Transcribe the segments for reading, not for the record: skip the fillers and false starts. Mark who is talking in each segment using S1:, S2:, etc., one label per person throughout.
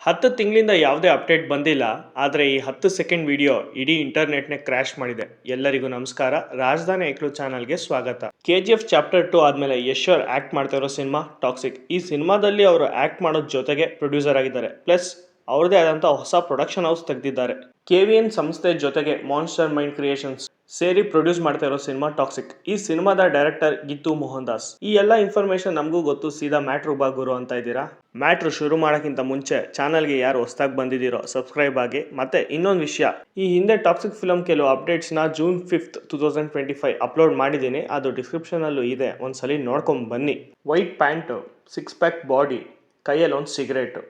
S1: 10 ತಿಂಗಳಿಂದ ಯಾವುದೇ ಅಪ್ಡೇಟ್ ಬಂದಿಲ್ಲ. ಆದರೆ ಈ 10 ಸೆಕೆಂಡ್ ವಿಡಿಯೋ ಇಡೀ ಇಂಟರ್ನೆಟ್‌ನೇ ಕ್ರ್ಯಾಶ್ ಮಾಡಿದೆ. ಎಲ್ಲರಿಗೂ ನಮಸ್ಕಾರ. ರಾಜಧಾನಿ ಐಕ್ಳು ಚಾನಲ್‌ಗೆ ಸ್ವಾಗತ. ಕೆಜಿಎಫ್ ಚಾಪ್ಟರ್ 2 ಆದಮೇಲೆ ಯಶ್ ಅವರು ಆಕ್ಟ್ ಮಾಡ್ತಾ ಇರೋ ಸಿನಿಮಾ ಟಾಕ್ಸಿಕ್. ಈ ಸಿನಿಮಾದಲ್ಲಿ ಅವರು ಆಕ್ಟ್ ಮಾಡೋದ್ರ ಜೊತೆಗೆ ಪ್ರೊಡ್ಯೂಸರ್ ಆಗಿದ್ದಾರೆ. ಪ್ಲಸ್ ಅವ್ರದೇ ಆದಂಥ ಹೊಸ ಪ್ರೊಡಕ್ಷನ್ ಹೌಸ್ ತೆಗೆದಿದ್ದಾರೆ. KVN ಸಂಸ್ಥೆ ಜೊತೆಗೆ ಮಾನ್ಸ್ಟರ್ ಮೈಂಡ್ ಕ್ರಿಯೇಷನ್ಸ್ ಸೇರಿ ಪ್ರೊಡ್ಯೂಸ್ ಮಾಡ್ತಾ ಇರೋ ಸಿನಿಮಾ ಟಾಕ್ಸಿಕ್. ಈ ಸಿನಿಮಾದ ಡೈರೆಕ್ಟರ್ ಗೀತು ಮೋಹನ್ ದಾಸ್. ಈ ಎಲ್ಲ ಇನ್ಫಾರ್ಮೇಶನ್ ನಮಗೂ ಗೊತ್ತು, ಸೀದಾ ಮ್ಯಾಟ್ರು ಬಾ ಗುರು ಅಂತ ಇದ್ದೀರಾ. ಮ್ಯಾಟ್ರು ಶುರು ಮಾಡೋಕ್ಕಿಂತ ಮುಂಚೆ ಚಾನಲ್ಗೆ ಯಾರು ಹೊಸದಾಗಿ ಬಂದಿದ್ದೀರೋ ಸಬ್ಸ್ಕ್ರೈಬ್ ಆಗಿ. ಮತ್ತೆ ಇನ್ನೊಂದು ವಿಷಯ, ಈ ಹಿಂದೆ ಟಾಕ್ಸಿಕ್ ಫಿಲಮ್ ಕೆಲವು ಅಪ್ಡೇಟ್ಸ್ನ June 5th 2025 ಅಪ್ಲೋಡ್ ಮಾಡಿದ್ದೀನಿ. ಅದು ಡಿಸ್ಕ್ರಿಪ್ಷನಲ್ಲೂ ಇದೆ, ಒಂದ್ಸಲಿ ನೋಡ್ಕೊಂಡು ಬನ್ನಿ. ವೈಟ್ ಪ್ಯಾಂಟು, 6 ಪ್ಯಾಕ್ ಬಾಡಿ, ಕೈಯಲ್ಲಿ ಒಂದು ಸಿಗರೇಟು,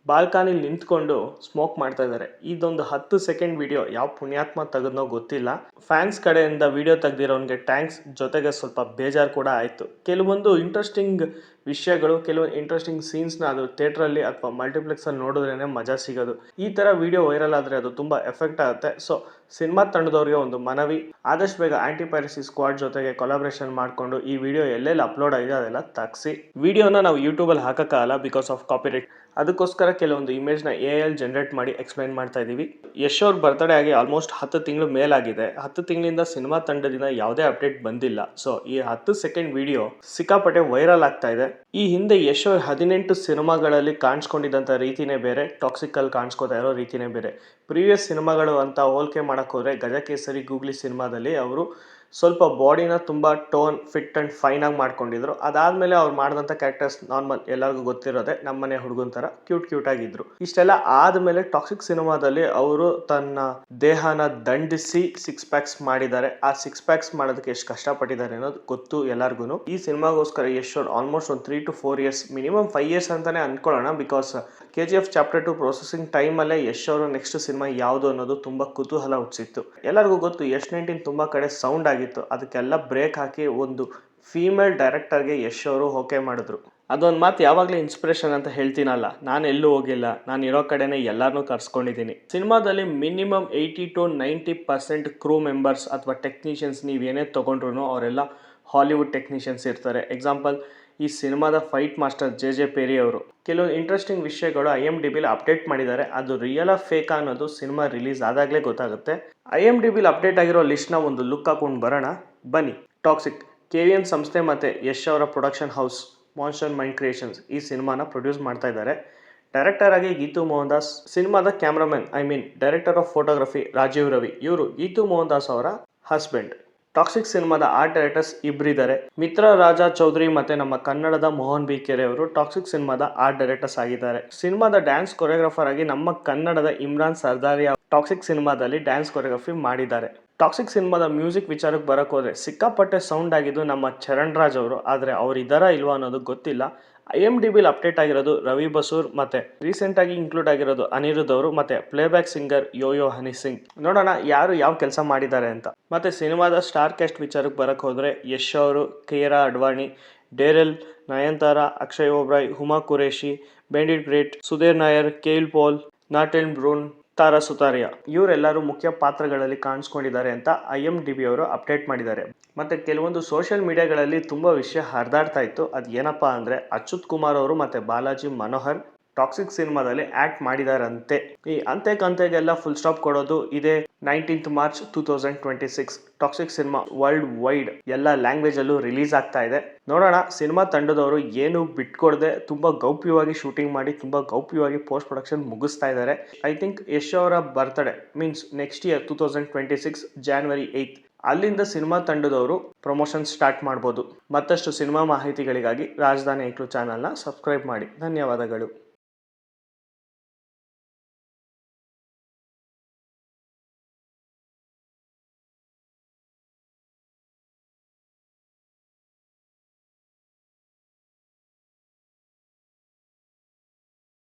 S1: ಬಾಲ್ಕನಿಲಿ ನಿಂತ್ಕೊಂಡು ಸ್ಮೋಕ್ ಮಾಡ್ತಾ ಇದ್ದಾರೆ. ಇದೊಂದು 10 ಸೆಕೆಂಡ್ ವಿಡಿಯೋ ಯಾವ ಪುಣ್ಯಾತ್ಮ ತೆಗೆದ್ನೋ ಗೊತ್ತಿಲ್ಲ. ಫ್ಯಾನ್ಸ್ ಕಡೆಯಿಂದ ವಿಡಿಯೋ ತೆಗೆದಿರೋನ್ಗೆ ಥ್ಯಾಂಕ್ಸ್, ಜೊತೆಗೆ ಸ್ವಲ್ಪ ಬೇಜಾರು ಕೂಡ ಆಯಿತು. ಕೆಲವೊಂದು ಇಂಟ್ರೆಸ್ಟಿಂಗ್ ವಿಷಯಗಳು, ಕೆಲವೊಂದು ಇಂಟ್ರೆಸ್ಟಿಂಗ್ ಸೀನ್ಸ್ನ ಅದು ಥಿಯೇಟ್ರಲ್ಲಿ ಅಥವಾ ಮಲ್ಟಿಪ್ಲೆಕ್ಸಲ್ಲಿ ನೋಡಿದ್ರೇ ಮಜಾ ಸಿಗೋದು. ಈ ಥರ ವಿಡಿಯೋ ವೈರಲ್ ಆದರೆ ಅದು ತುಂಬ ಎಫೆಕ್ಟ್ ಆಗುತ್ತೆ. ಸೊ ಸಿನಿಮಾ ತಂಡದವ್ರಿಗೆ ಒಂದು ಮನವಿ, ಆದಷ್ಟು ಬೇಗ ಆಂಟಿ ಪೈರಸಿ ಸ್ಕ್ವಾಡ್ ಜೊತೆಗೆ ಕೊಲಾಬ್ರೇಷನ್ ಮಾಡಿಕೊಂಡು ಈ ವಿಡಿಯೋ ಎಲ್ಲೆಲ್ಲಿ ಅಪ್ಲೋಡ್ ಆಗಿದೆ ಅದೆಲ್ಲ ತಗ್ಸಿ. ವಿಡಿಯೋನ ನಾವು ಯೂಟ್ಯೂಬಲ್ಲಿ ಹಾಕೋಕ್ಕಾಗಲ್ಲ ಬಿಕಾಸ್ ಆಫ್ ಕಾಪಿರೈಟ್. ಅದಕ್ಕೋಸ್ಕರ ಕೆಲವೊಂದು ಇಮೇಜ್ನ AI ಜನರೇಟ್ ಮಾಡಿ ಎಕ್ಸ್ಪ್ಲೈನ್ ಮಾಡ್ತಾ ಇದ್ದೀವಿ. ಯಶ್ ಅವ್ರ ಬರ್ತ್ಡೇ ಆಗಿ ಆಲ್ಮೋಸ್ಟ್ 10 ತಿಂಗಳು ಮೇಲಾಗಿದೆ. 10 ತಿಂಗಳಿಂದ ಸಿನಿಮಾ ತಂಡದಿಂದ ಯಾವುದೇ ಅಪ್ಡೇಟ್ ಬಂದಿಲ್ಲ. ಸೊ ಈ 10 ಸೆಕೆಂಡ್ ವಿಡಿಯೋ ಸಿಕ್ಕಾಪಟ್ಟೆ ವೈರಲ್ ಆಗ್ತಾ ಇದೆ. ಈ ಹಿಂದೆ ಯಶ್ ಅವ್ರ 18 ಸಿನಿಮಾಗಳಲ್ಲಿ ಕಾಣಿಸ್ಕೊಂಡಿದ್ದಂಥ ರೀತಿನೇ ಬೇರೆ, ಟಾಕ್ಸಿಕಲ್ಲಿ ಕಾಣಿಸ್ಕೋತಾ ಇರೋ ರೀತಿನೇ ಬೇರೆ. ಪ್ರೀವಿಯಸ್ ಸಿನಿಮಾಗಳು ಅಂತ ಹೋಲಿಕೆ ಮಾಡೋಕೆ ಹೋದರೆ ಗಜಕೇಸರಿ, ಗೂಗ್ಲಿ ಸಿನಿಮಾದಲ್ಲಿ ಅವರು ಸ್ವಲ್ಪ ಬಾಡಿನ ತುಂಬ ಟೋನ್, ಫಿಟ್ ಆ್ಯಂಡ್ ಫೈನ್ ಆಗಿ ಮಾಡ್ಕೊಂಡಿದ್ರು. ಅದಾದಮೇಲೆ ಅವ್ರು ಮಾಡಿದಂಥ ಕ್ಯಾರೆಕ್ಟರ್ಸ್ ನಾರ್ಮಲ್, ಎಲ್ಲರಿಗೂ ಗೊತ್ತಿರೋದೆ, ನಮ್ಮನೆ ಹುಡುಗನ ಥರ ಕ್ಯೂಟ್ ಆಗಿದ್ರು. ಇಷ್ಟೆಲ್ಲ ಆದಮೇಲೆ ಟಾಕ್ಸಿಕ್ ಸಿನಿಮಾದಲ್ಲಿ ಅವರು ತನ್ನ ದೇಹನ ದಂಡಿಸಿ 6 ಪ್ಯಾಕ್ಸ್ ಮಾಡಿದ್ದಾರೆ. ಆ 6 ಪ್ಯಾಕ್ಸ್ ಮಾಡೋದಕ್ಕೆ ಎಷ್ಟು ಕಷ್ಟಪಟ್ಟಿದ್ದಾರೆ ಅನ್ನೋದು ಗೊತ್ತು ಎಲ್ಲರಿಗೂ. ಈ ಸಿನಿಮಾಗೋಸ್ಕರ ಯಶ್ ಅವ್ರು ಆಲ್ಮೋಸ್ಟ್ ಒಂದು 3 to 4 years, ಮಿನಿಮಮ್ 5 years ಅಂತಲೇ ಅಂದ್ಕೊಳ್ಳೋಣ. ಬಿಕಾಸ್ KGF ಚಾಪ್ಟರ್ 2 ಪ್ರೊಸೆಸಿಂಗ್ ಟೈಮಲ್ಲೇ ಯಶ್ ಅವರು ನೆಕ್ಸ್ಟ್ ಸಿನಿಮಾ ಯಾವುದು ಅನ್ನೋದು ತುಂಬ ಕುತೂಹಲ ಹುಟ್ಟಿಸಿತ್ತು. ಎಲ್ಲರಿಗೂ ಗೊತ್ತು H19 ತುಂಬ ಕಡೆ ಸೌಂಡ್ ಆಗಿತ್ತು. ಅದಕ್ಕೆಲ್ಲ ಬ್ರೇಕ್ ಹಾಕಿ ಒಂದು ಫೀಮೇಲ್ ಡೈರೆಕ್ಟರ್ಗೆ ಯಶ್ ಅವರು ಓಕೆ ಮಾಡಿದ್ರು. ಅದೊಂದು ಮಾತು ಯಾವಾಗಲೂ ಇನ್ಸ್ಪಿರೇಷನ್ ಅಂತ ಹೇಳ್ತೀನಲ್ಲ, ನಾನು ಎಲ್ಲೂ ಹೋಗಿಲ್ಲ, ನಾನು ಇರೋ ಕಡೆನೇ ಎಲ್ಲರನ್ನೂ ಕರ್ಸ್ಕೊಂಡಿದ್ದೀನಿ. ಸಿನಿಮಾದಲ್ಲಿ ಮಿನಿಮಮ್ 80 to 90% ಕ್ರೂ ಮೆಂಬರ್ಸ್ ಅಥವಾ ಟೆಕ್ನಿಷಿಯನ್ಸ್ ನೀವೇನೇ ತೊಗೊಂಡ್ರು ಅವರೆಲ್ಲ ಹಾಲಿವುಡ್ ಟೆಕ್ನಿಷಿಯನ್ಸ್ ಇರ್ತಾರೆ. ಎಕ್ಸಾಂಪಲ್, ಈ ಸಿನಿಮಾದ ಫೈಟ್ ಮಾಸ್ಟರ್ JJ ಪೆರಿ ಅವರು. ಕೆಲವೊಂದು ಇಂಟ್ರೆಸ್ಟಿಂಗ್ ವಿಷಯಗಳು IMDbಲಿ ಅಪ್ಡೇಟ್ ಮಾಡಿದ್ದಾರೆ. ಅದು ರಿಯಲ್ ಫೇಕ್ ಅನ್ನೋದು ಸಿನಿಮಾ ರಿಲೀಸ್ ಆದಾಗಲೇ ಗೊತ್ತಾಗುತ್ತೆ. IMDbಲಿ ಅಪ್ಡೇಟ್ ಆಗಿರೋ ಲಿಸ್ಟ್ನ ಒಂದು ಲುಕ್ ಹಾಕೊಂಡು ಬರೋಣ ಬನ್ನಿ. ಟಾಕ್ಸಿಕ್, KVN ಸಂಸ್ಥೆ ಮತ್ತು ಯಶ್ ಅವರ production house monster mind creations ಈ ಸಿನಿಮಾನ ಪ್ರೊಡ್ಯೂಸ್ ಮಾಡ್ತಾ ಇದ್ದಾರೆ. ಡೈರೆಕ್ಟರ್ ಆಗಿ ಗೀತು ಮೋಹನ್ ದಾಸ್. ಸಿನಿಮಾದ cameraman director of photography Rajeev Ravi. ಇವರು ಗೀತು ಮೋಹನ್ ದಾಸ್ ಅವರ ಹಸ್ಬೆಂಡ್. ಟಾಕ್ಸಿಕ್ ಸಿನಿಮಾದ ಆರ್ಟ್ ಡೈರೆಕ್ಟರ್ಸ್ ಇಬ್ಬರಿದ್ದಾರೆ. ಮಿತ್ರ ರಾಜಾ ಚೌಧರಿ ಮತ್ತೆ ನಮ್ಮ ಕನ್ನಡದ ಮೋಹನ್ ಬಿ ಕೆರೆ ಅವರು ಟಾಕ್ಸಿಕ್ ಸಿನಿಮಾದ ಆರ್ಟ್ ಡೈರೆಕ್ಟರ್ಸ್ ಆಗಿದ್ದಾರೆ. ಸಿನಿಮಾದ ಡ್ಯಾನ್ಸ್ ಕೊರಿಯೋಗ್ರಾಫರ್ ಆಗಿ ನಮ್ಮ ಕನ್ನಡದ ಇಮ್ರಾನ್ ಸರ್ದಾರಿ ಟಾಕ್ಸಿಕ್ ಸಿನಿಮಾದಲ್ಲಿ ಡ್ಯಾನ್ಸ್ ಕೊರಿಯೋಗ್ರಫಿ ಮಾಡಿದ್ದಾರೆ. ಟಾಕ್ಸಿಕ್ ಸಿನಿಮಾದ ಮ್ಯೂಸಿಕ್ ವಿಚಾರಕ್ಕೆ ಬರೋಕೆ ಹೋದರೆ ಸಿಕ್ಕಾಪಟ್ಟೆ ಸೌಂಡ್ ಆಗಿದ್ದು ನಮ್ಮ ಚರಣ್ ರಾಜ್ ಅವರು. ಆದರೆ ಅವ್ರು ಇದ್ದಾರಾ ಇಲ್ವಾ ಅನ್ನೋದು ಗೊತ್ತಿಲ್ಲ. IMDbಲಿ ಅಪ್ಡೇಟ್ ಆಗಿರೋದು ರವಿ ಬಸೂರ್, ಮತ್ತೆ ರೀಸೆಂಟಾಗಿ ಇನ್ಕ್ಲೂಡ್ ಆಗಿರೋದು ಅನಿರುದ್ಧ್ ಅವರು, ಮತ್ತೆ ಪ್ಲೇಬ್ಯಾಕ್ ಸಿಂಗರ್ ಯೋಯೋ ಹನಿ ಸಿಂಗ್. ನೋಡೋಣ ಯಾರು ಯಾವ ಕೆಲಸ ಮಾಡಿದ್ದಾರೆ ಅಂತ. ಮತ್ತೆ ಸಿನಿಮಾದ ಸ್ಟಾರ್ ಕ್ಯಾಸ್ಟ್ ವಿಚಾರಕ್ಕೆ ಬರೋಕೆ ಹೋದರೆ ಯಶ್ ಅವರು, Kiara Advani, Darrell, Nayanthara, Akshay Oberoi, Huma Qureshi, Benedict Garrett, Sudhir Nair, Kyle Paul, Natalie Burn, Tara Sutaria ಇವರೆಲ್ಲರೂ ಮುಖ್ಯ ಪಾತ್ರಗಳಲ್ಲಿ ಕಾಣಿಸ್ಕೊಂಡಿದ್ದಾರೆ ಅಂತ IMDb ಅವರು ಅಪ್ಡೇಟ್ ಮಾಡಿದ್ದಾರೆ. ಮತ್ತು ಕೆಲವೊಂದು ಸೋಷಿಯಲ್ ಮೀಡಿಯಾಗಳಲ್ಲಿ ತುಂಬ ವಿಷಯ ಹರಿದಾಡ್ತಾ ಇತ್ತು. ಅದು ಏನಪ್ಪ ಅಂದರೆ ಅಚ್ಯುತ್ ಕುಮಾರ್ ಅವರು ಮತ್ತು ಬಾಲಾಜಿ ಮನೋಹರ್ ಟಾಕ್ಸಿಕ್ ಸಿನಿಮಾದಲ್ಲಿ ಆ್ಯಕ್ಟ್ ಮಾಡಿದಾರಂತೆ. ಈ ಅಂತೆಗೆಲ್ಲ ಫುಲ್ ಸ್ಟಾಪ್ ಕೊಡೋದು ಇದೇ 19th March 2026. Toxic cinema world wide ಎಲ್ಲ ಲ್ಯಾಂಗ್ವೇಜಲ್ಲೂ ರಿಲೀಸ್ ಆಗ್ತಾ ಇದೆ. ನೋಡೋಣ. ಸಿನಿಮಾ ತಂಡದವರು ಏನು ಬಿಟ್ಕೊಡದೆ ತುಂಬ ಗೌಪ್ಯವಾಗಿ ಶೂಟಿಂಗ್ ಮಾಡಿ ತುಂಬ ಗೌಪ್ಯವಾಗಿ ಪೋಸ್ಟ್ ಪ್ರೊಡಕ್ಷನ್ ಮುಗಿಸ್ತಾ ಇದ್ದಾರೆ. ಐ ಥಿಂಕ್ ಯಶ್ ಅವರ birthday means next year 2026 January 8th ಅಲ್ಲಿಂದ ಸಿನಿಮಾ ತಂಡದವರು ಪ್ರಮೋಷನ್ ಸ್ಟಾರ್ಟ್ ಮಾಡ್ಬೋದು. ಮತ್ತಷ್ಟು ಸಿನಿಮಾ ಮಾಹಿತಿಗಳಿಗಾಗಿ ರಾಜಧಾನಿ ಐಕ್ಳು ಚಾನಲ್ನ ಸಬ್ಸ್ಕ್ರೈಬ್ ಮಾಡಿ. ಧನ್ಯವಾದಗಳು.